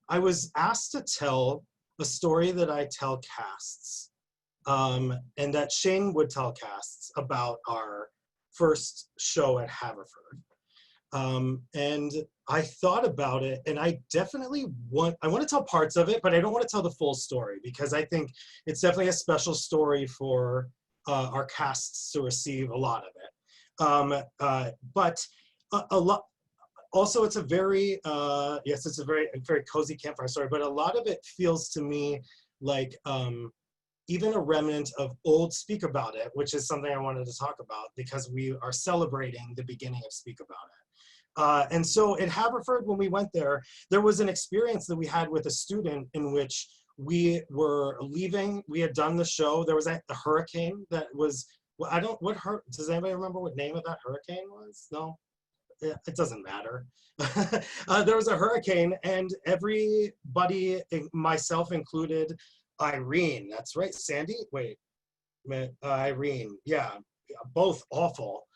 I was asked to tell a story that I tell casts, and that Shane would tell casts about our first show at Haverford. And I thought about it, and I definitely want to tell parts of it, but I don't want to tell the full story because I think it's definitely a special story for our casts to receive a lot of it. But a lot. Also, it's a very yes, it's a very cozy campfire story, but a lot of it feels to me like even a remnant of old Speak About It, which is something I wanted to talk about because we are celebrating the beginning of Speak About It. And so at Haverford, when we went there, there was an experience that we had with a student in which we were leaving. We had done the show. There was a hurricane that was, well, does anybody remember what name of that hurricane was? No? It doesn't matter. There was a hurricane and everybody, myself included, Irene, that's right, Sandy? Wait, Irene, yeah, both awful.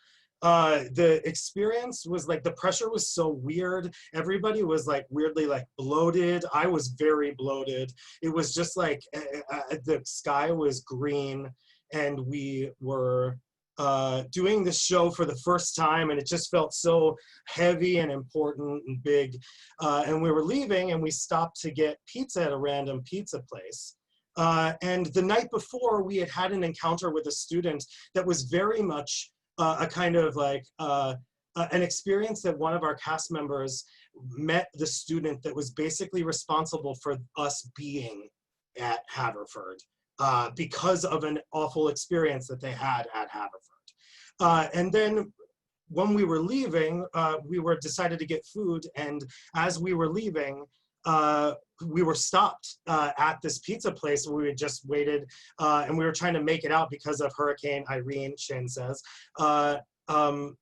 The experience was like, the pressure was so weird. Everybody was like weirdly like bloated. I was very bloated. It was just like, the sky was green and we were doing the show for the first time, and it just felt so heavy and important and big. And we were leaving, and we stopped to get pizza at a random pizza place. And the night before, we had an encounter with a student that was very much a kind of like an experience that one of our cast members met the student that was basically responsible for us being at Haverford. Because of an awful experience that they had at Haverford. And then when we were leaving, we were decided to get food, and as we were leaving, we were stopped at this pizza place where we had just waited, and we were trying to make it out because of Hurricane Irene, Shane says. And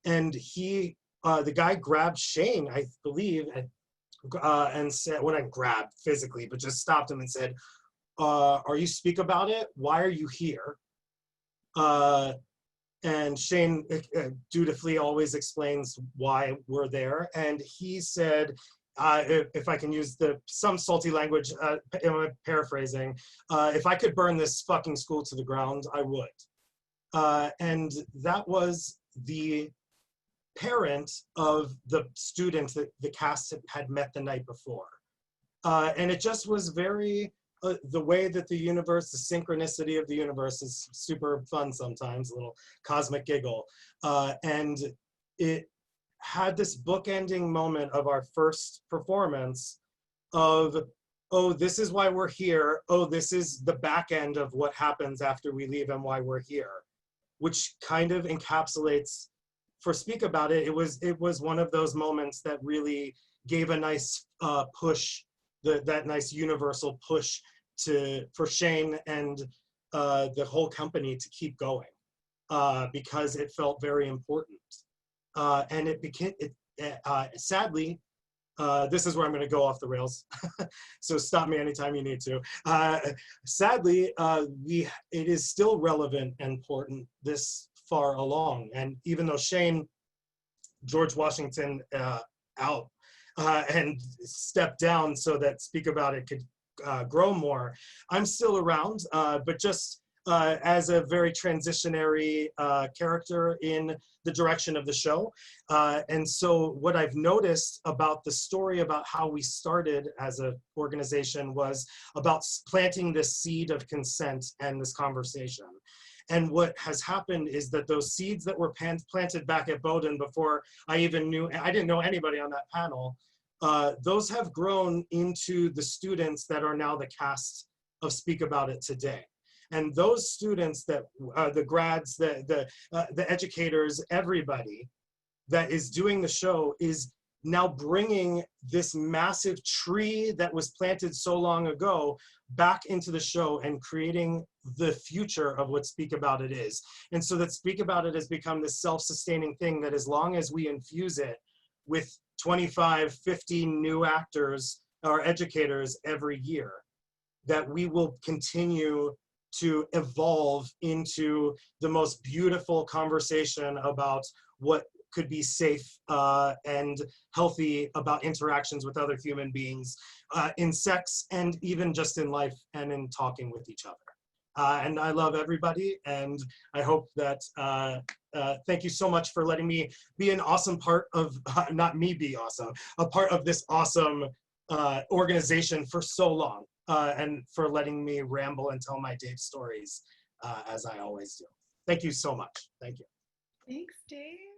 the guy grabbed Shane, I believe, and said, well, not grabbed physically, but just stopped him and said, are you Speak About It? Why are you here? And Shane dutifully always explains why we're there. And he said, if I can use some salty language, I'm paraphrasing, if I could burn this fucking school to the ground, I would. And that was the parent of the student that the cast had met the night before. And it just was very, the way that the universe, the synchronicity of the universe is super fun sometimes, a little cosmic giggle. And it had this bookending moment of our first performance of, oh, this is why we're here. Oh, this is the back end of what happens after we leave and why we're here, which kind of encapsulates, for Speak About It, it was one of those moments that really gave a nice push, that nice universal push for Shane and the whole company to keep going, because it felt very important. And it became, sadly, this is where I'm going to go off the rails, so stop me anytime you need to. Sadly, it is still relevant and important this far along. And even though Shane, George Washington out and stepped down so that Speak About It could grow more, I'm still around, but just as a very transitionary character in the direction of the show. And so what I've noticed about the story about how we started as an organization was about planting this seed of consent and this conversation. And what has happened is that those seeds that were planted back at Bowdoin before I didn't know anybody on that panel, those have grown into the students that are now the cast of Speak About It today. And those students, that the grads, the educators, everybody that is doing the show is now bringing this massive tree that was planted so long ago back into the show and creating the future of what Speak About It is. And so that Speak About It has become this self-sustaining thing that, as long as we infuse it with 25, 50 new actors or educators every year, that we will continue to evolve into the most beautiful conversation about what could be safe and healthy about interactions with other human beings in sex and even just in life and in talking with each other. And I love everybody, and I hope that, thank you so much for letting me be an awesome part of, not me be awesome, a part of this awesome organization for so long, and for letting me ramble and tell my Dave stories as I always do. Thank you so much. Thank you. Thanks, Dave.